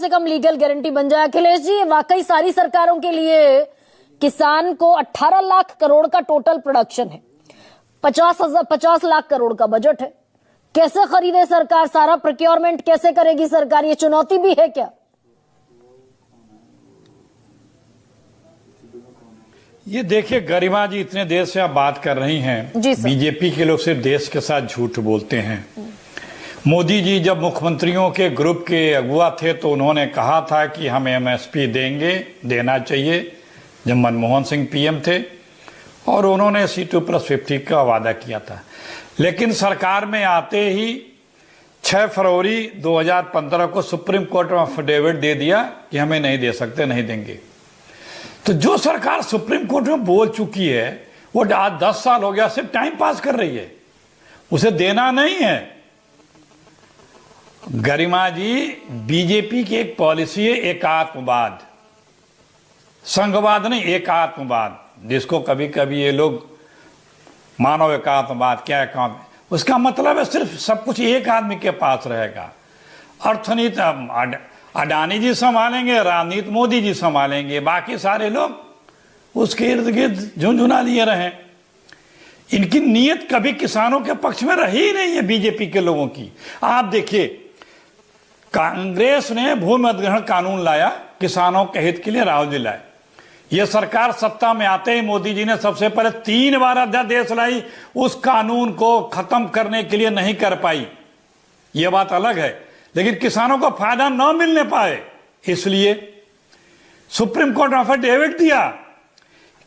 से कम legal guarantee बन जाए। अखिलेश जी, वाकई सारी सरकारों के लिए किसान को 18 लाख करोड़ का टोटल प्रोडक्शन है, 50 लाख करोड़ का बजट है। कैसे खरीदे सरकार, सारा प्रोक्योरमेंट कैसे करेगी सरकार, ये चुनौती भी है क्या? ये देखिए गरिमा जी, इतने देर से आप बात कर रही हैं, बीजेपी के लोग सिर्फ देश के साथ झूठ बोलते हैं। मोदी जी जब मुख्यमंत्रियों के ग्रुप के अगुवा थे तो उन्होंने कहा था कि हम एमएसपी देंगे, देना चाहिए, जब मनमोहन सिंह पीएम थे, और उन्होंने C2+50 का वादा किया था। लेकिन सरकार में आते ही 6 फरवरी 2015 को सुप्रीम कोर्ट में अफिडेविट दे दिया कि हमें नहीं दे सकते, नहीं देंगे। तो जो सरकार सुप्रीम कोर्ट में बोल चुकी है वो आज 10 साल हो गया सिर्फ टाइम पास कर रही है, उसे देना नहीं है। गरिमा जी, बीजेपी की एक पॉलिसी है एकात्मवाद, संघवाद नहीं, एकात्मवाद, जिसको कभी कभी ये लोग मानव एकात्मवाद, क्या एकात्म, उसका मतलब है सिर्फ सब कुछ एक आदमी के पास रहेगा। अर्थनीति अडानी जी संभालेंगे, राजनीति मोदी जी संभालेंगे, बाकी सारे लोग उसके इर्द गिर्द झुंझुना लिए रहें। इनकी नीयत कभी किसानों के पक्ष में रही ही नहीं है बीजेपी के लोगों की। आप देखिए, कांग्रेस ने भूमि अधिग्रहण कानून लाया, किसानों के हित के लिए राहुल जी लाए। यह सरकार सत्ता में आते ही मोदी जी ने सबसे पहले 3 बार अध्यादेश लाई, उस कानून को खत्म करने के लिए नहीं कर पाई, यह बात अलग है, लेकिन किसानों को फायदा न मिलने पाए, इसलिए सुप्रीम कोर्ट ने अफिडेविट दिया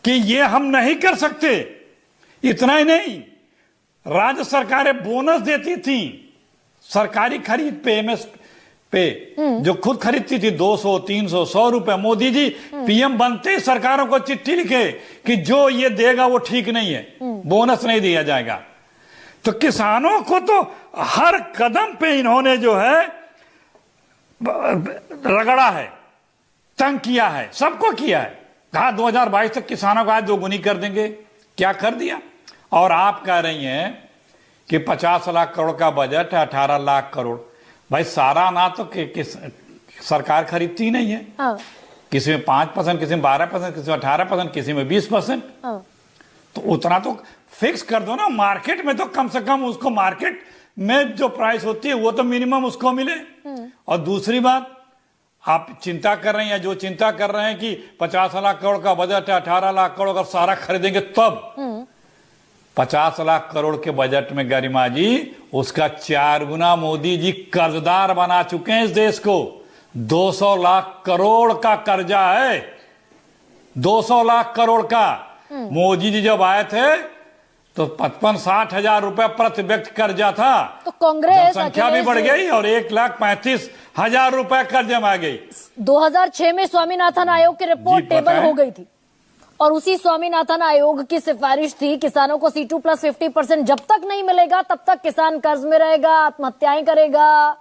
कि यह हम नहीं कर सकते। इतना ही नहीं, राज्य सरकारें बोनस देती थी सरकारी खरीद पे, एमएसपी पे, जो खुद खरीदती थी 200, 300, 100 रुपए। मोदी जी पीएम बनते ही सरकारों को चिट्ठी लिखे कि जो ये देगा वो ठीक नहीं है, बोनस नहीं दिया जाएगा। तो किसानों को तो हर कदम पे इन्होंने जो है रगड़ा है, तंग किया है, सबको किया है। कहा 2022 तक किसानों को आज 2 गुनी कर देंगे, क्या कर दिया। और आप कह रही हैं कि 50 लाख करोड़ का बजट है, 18 लाख करोड़। भाई सारा अनाज तो सरकार खरीदती ही नहीं है। किसी में 5%, किसी में 12%, किसी में 18%, किसी में 20%। तो उतना तो फिक्स कर दो ना, मार्केट में तो कम से कम उसको मार्केट में जो प्राइस होती है वो तो मिनिमम उसको मिले। और दूसरी बात, आप चिंता कर रहे हैं, जो चिंता कर रहे हैं कि 50 लाख करोड़ का बजट है, 18 लाख करोड़ का सारा खरीदेंगे तब। 50 लाख करोड़ के बजट में गरिमा जी उसका 4 गुना मोदी जी कर्जदार बना चुके हैं इस देश को। 200 लाख करोड़ का कर्जा है, 200 लाख करोड़ का। मोदी जी जब आए थे तो 55-60 हजार रुपए प्रति व्यक्ति कर्जा था, तो कांग्रेस संख्या भी बढ़ गई और 1,35,000 रुपए कर्जे में आ गई। 2006 में स्वामीनाथन आयोग की रिपोर्ट टेबल हो गई थी, और उसी स्वामीनाथन आयोग की सिफारिश थी किसानों को C2+50% जब तक नहीं मिलेगा तब तक किसान कर्ज में रहेगा, आत्महत्याएं करेगा।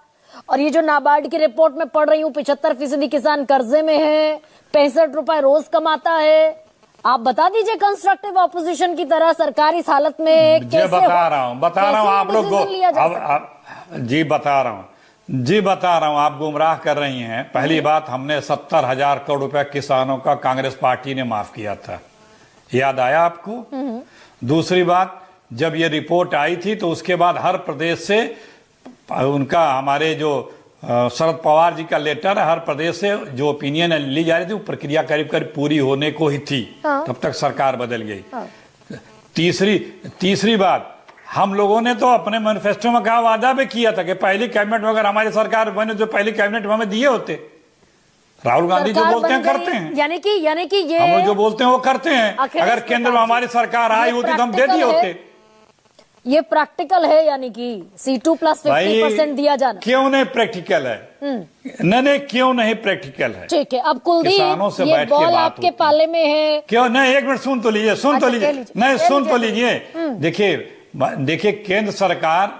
और ये जो नाबार्ड की रिपोर्ट में पढ़ रही हूँ, 75% किसान कर्जे में है, 65 रुपए रोज कमाता है। आप बता दीजिए कंस्ट्रक्टिव ऑपोजिशन की तरह सरकार इस हालत में कैसे बता रहा हूँ आप लोग को बता रहा हूं, आप गुमराह कर रही हैं। पहली बात, हमने 70,000 करोड़ रुपया किसानों का कांग्रेस पार्टी ने माफ किया था, याद आया आपको। दूसरी बात, जब ये रिपोर्ट आई थी तो उसके बाद हर प्रदेश से उनका, हमारे जो शरद पवार जी का लेटर, हर प्रदेश से जो ओपिनियन ली जा रही थी वो प्रक्रिया करीब करीब पूरी होने को ही थी। तब तक सरकार बदल गई। तीसरी बात, हम लोगों ने तो अपने मैनिफेस्टो में कहा, वादा भी किया था कि पहली कैबिनेट में अगर हमारी सरकार बने तो पहली कैबिनेट में हमें दिए होते। राहुल गांधी जो बोलते हैं करते हैं, यानी कि ये हम लोग जो बोलते हैं वो करते हैं। अगर केंद्र में हमारी सरकार आई होती तो हम दे दिए होते। ये प्रैक्टिकल है, यानी कि C2+50% दिया जाना। क्यों नहीं प्रैक्टिकल है? नहीं, क्यों नहीं प्रैक्टिकल है? ठीक है, अब कुलदीप, ये बॉल आपके पाले में है। क्यों नहीं? एक मिनट सुन तो लीजिए, नहीं सुन तो लीजिए। देखिए केंद्र सरकार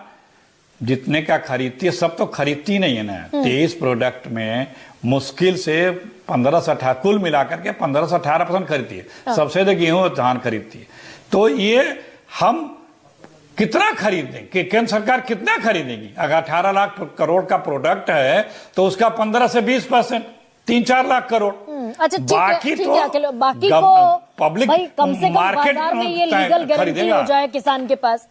जितने का खरीदती है, सब तो खरीदती नहीं है ना। 23 प्रोडक्ट में मुश्किल से 15 से 18, कुल मिलाकर के 15 से 18% खरीदती है। सबसे ज्यादा गेहूं और धान खरीदती है। तो ये हम कितना खरीदें कि केंद्र सरकार कितना खरीदेगी? अगर 18 लाख करोड़ का प्रोडक्ट है तो उसका 15 से 20%, 3-4 लाख करोड़। अच्छा ठीक है, बाकी ठीक तो है, अखिल, बाकी को पब्लिक भाई कम से कम मार्केट बाजार में ये तय लीगल गारंटी खरीदेगा। हो जाए किसान के पास।